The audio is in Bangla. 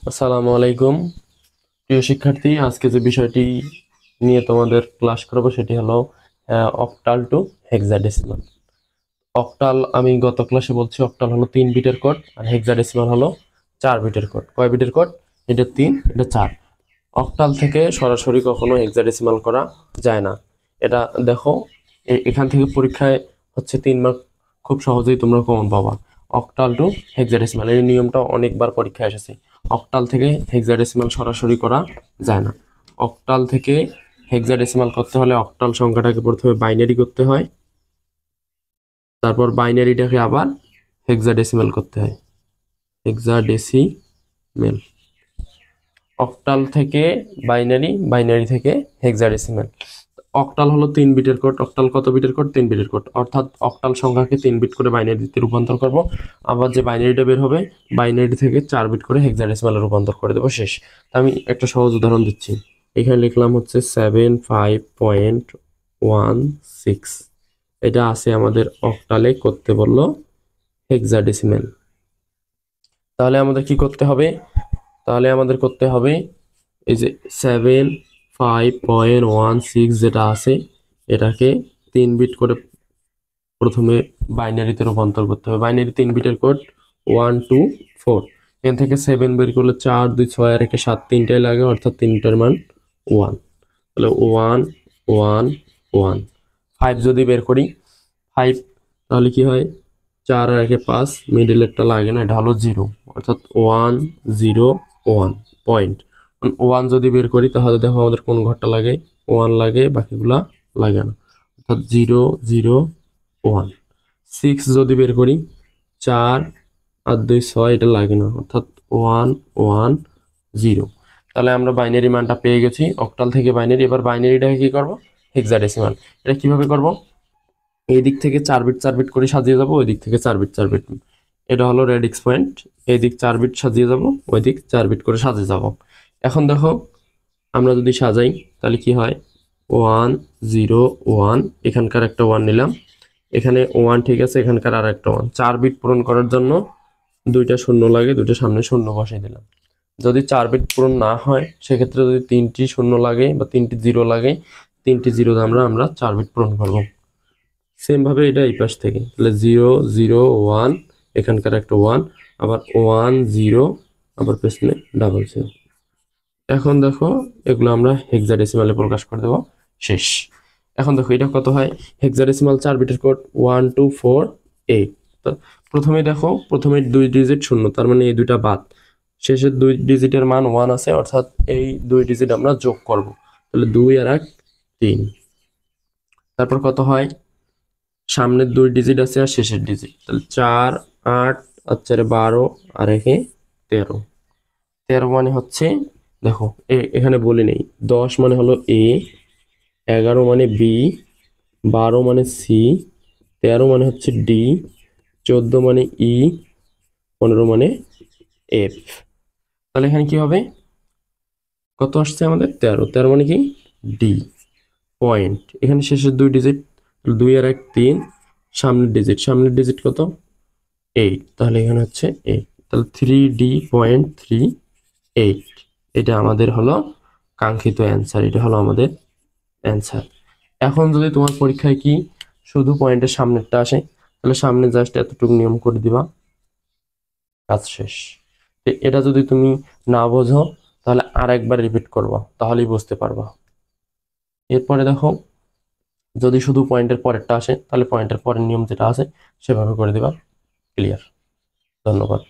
আসসালামু আলাইকুম প্রিয় শিক্ষার্থী, আজকে যে বিষয়টি নিয়ে তোমাদের ক্লাস করব সেটি হলো অক্টাল টু হেক্সাডেসিমাল। অক্টাল আমি গত ক্লাসে বলছি, অক্টাল হলো 3 বিটের কোড আর হেক্সাডেসিমাল হলো 4 বিটের কোড। কয় বিটের কোড? এটা 3, এটা 4। অক্টাল থেকে সরাসরি কখনো হেক্সাডেসিমাল করা যায় না। এটা দেখো, এখান থেকে পরীক্ষায় হচ্ছে 3 মার্ক, খুব সহজেই তোমরা কমন পাবা। অক্টাল টু হেক্সাডেসিমাল, এই নিয়মটা অনেকবার পরীক্ষায় এসেছে। অক্টাল থেকে হেক্সাডেসিমাল সরাসরি করা যায় না। অক্টাল থেকে হেক্সাডেসিমাল করতে হলে অক্টাল সংখ্যাটাকে প্রথমে বাইনারি করতে হয়, তারপর বাইনারিটাকে আবার হেক্সাডেসিমাল করতে হয়, হেক্সাডেসিমেল। অক্টাল থেকে বাইনারি, বাইনারি থেকে হেক্সাডেসিমাল। অক্টাল হলো 3 বিটের কোড। অক্টাল কত বিটের কোড? 3 বিটের কোড। অর্থাৎ অক্টাল সংখ্যাকে 3 বিট করে বাইনারিতে রূপান্তর করব। আবার যে বাইনারিটা বের হবে, বাইনারি থেকে 4 বিট করে হেক্সাডেসিমালে রূপান্তর করে দেবো, শেষ। তা আমি একটা সহজ উদাহরণ দিচ্ছি। এখানে লিখলাম হচ্ছে 75.16। এটা আছে আমাদের অক্টালে, করতে বললো হেক্সাডেসিমাল। তাহলে আমাদের কি করতে হবে? এই যে 75.16 যেটা আছে, এটাকে 3 বিট করে প্রথমে বাইনারিতে রূপান্তর করতে হবে। বাইনারি 3 বিটের কোড 1 2 4। এখান থেকে 7 বের করলে 4 2 6 আর 1 7, তিনটাই লাগে, অর্থাৎ তিনটার মান 1। তাহলে 1 1 1। 5 যদি বের করি, 5 তাহলে কি হয়? 4 আর 1 5, মিডিলেরটা লাগে না, এটা হলো 0, অর্থাৎ 1 0 1 পয়েন্ট। 1 যদি বের করি তাহলে দেখো আমাদের কোন ঘরটা লাগে? 1 লাগে, বাকিগুলা লাগে না, অর্থাৎ 0 0 1। 6 যদি বের করি, 4 আর 2 6, এটা লাগে না, অর্থাৎ 1 1 0। তাহলে আমরা বাইনারি মানটা পেয়ে গেছি অক্টাল থেকে বাইনারি। এবার বাইনারিটাকে কি করব? হেক্সাডেসিমাল। এটা কিভাবে করব? এই দিক থেকে 4 বিট 4 বিট করে সাজিয়ে যাব, ওই দিক থেকে 4 বিট 4 বিট। এটা হলো রেডিক্স পয়েন্ট। এই দিক 4 বিট সাজিয়ে যাব, ওই দিক 4 বিট করে সাজিয়ে যাব। এখন দেখো, আমরা যদি সাজাই তাহলে কি হয়? 1 0 1, এখানকার একটা 1 নিলাম, এখানে 1 ঠিক আছে, এখানকার আর একটা 1। 4 বিট পূরণ করার জন্য 2টা শূন্য লাগে, 2টা সামনে শূন্য বসিয়ে দিলাম। যদি 4 বিট পূরণ না হয়, সেক্ষেত্রে যদি 3টি শূন্য লাগে বা 3টি জিরো লাগে, 3টি জিরো আমরা 4 বিট পূরণ করব। সেম ভাবে এটা এই পাশ থেকে, তাহলে 0 0 1, এখানকার একটা 1, আবার 1 0, আবার পেছনে ডাবল 0। এখন দেখো, এগুলো আমরা হেক্সাডেসিমালে প্রকাশ করে দেবো, শেষ। এখন দেখো এটা কত হয়? হেক্সাডেসিমাল 4 বিটের কোড 1 2 4 8। তো প্রথমে দেখো, প্রথমে 2 ডিজিট শূন্য, তার মানে এই দুইটা বাদ, শেষের 2 ডিজিটের মান 1 আছে, অর্থাৎ এই 2 ডিজিট আমরা যোগ করব। তাহলে 2 আর 1 3। তারপর কত হয়? সামনের 2 ডিজিট আছে আর শেষের ডিজিট, তাহলে 4 8 আর 4 12 আর 1 13। 13 মানে হচ্ছে, দেখো এখানে বলি নেই, 10 মানে হলো এ, 11 মানে বি, 12 মানে সি, 13 মানে হচ্ছে ডি, 14 মানে ই, 15 মানে এফ। তাহলে এখানে কি হবে? কত আসছে আমাদের? 13। 13 মানে কি? ডি। পয়েন্ট, এখানে শেষের 2 ডিজিট, 2 আর 1 3, সামনের ডিজিট কত? 8, তাহলে এখানে হচ্ছে 8। তাহলে 3D.38, এটা আমাদের হলো কাঙ্ক্ষিত অ্যান্সার, এটা হলো আমাদের অ্যান্সার। এখন যদি তোমার পরীক্ষায় কি শুধু পয়েন্টের সামনেরটা আসে, তাহলে সামনে জাস্ট এতটুকু নিয়ম করে দিবা, কাজ শেষ। এটা যদি তুমি না বোঝো, তাহলে আর একবার রিপিট করবা, তাহলেই বুঝতে পারবা। এরপরে দেখো, যদি শুধু পয়েন্টের পরেরটা আসে, তাহলে পয়েন্টের পরের নিয়ম যেটা আছে সেভাবে করে দিবা, ক্লিয়ার। ধন্যবাদ।